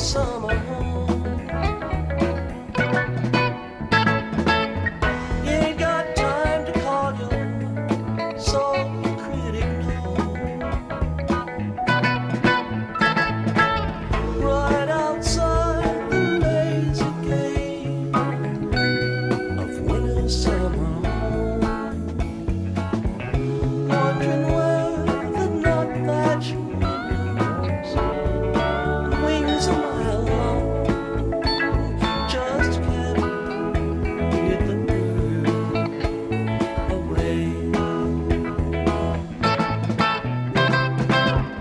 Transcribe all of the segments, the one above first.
summer home. You ain't got time to call your soul critic, no. Right outside the lazy gate of winter summer home, wondering where the nut thatch windows, wings a mile long, just can't get the bird away.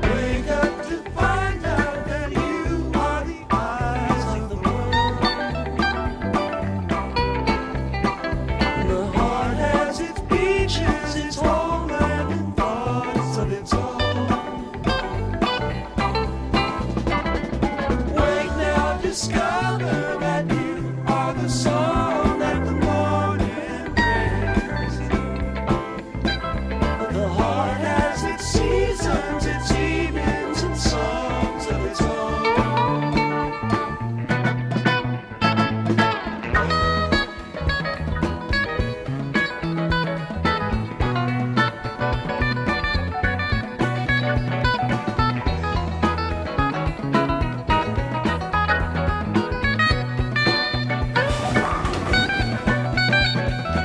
Wake up to find out that you are the eyes of the world. And the heart has its beaches, its homeland, and thoughts of its own. Wake now, discover that you are the song that the morning brings. The heart has its seasons, its evenings, and songs of its own.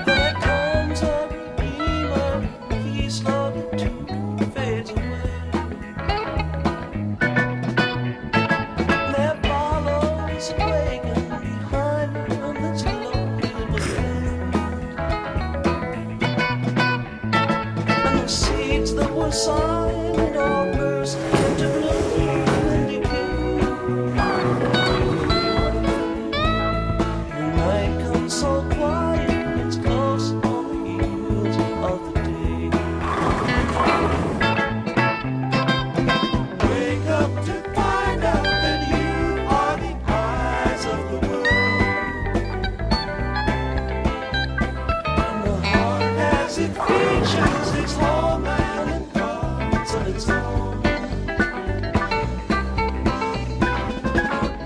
There comes a redeemer, he slowly too fades away. There follows a wagon behind him that's loaded with lead. And the seeds that were sown all burst into bloom and decay. The night comes so quiet, it's close on the heels of the day. Wake up to find out that you are the eyes of the world. And the heart has its features, its homeland, and thoughts of its own.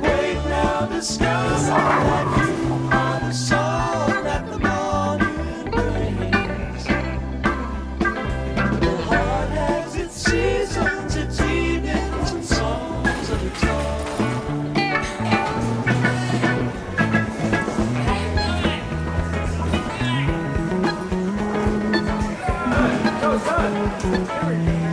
Wake now, discover that you are the song that the morning brings. The heart has its seasons, its evenings, and songs of its own. Good.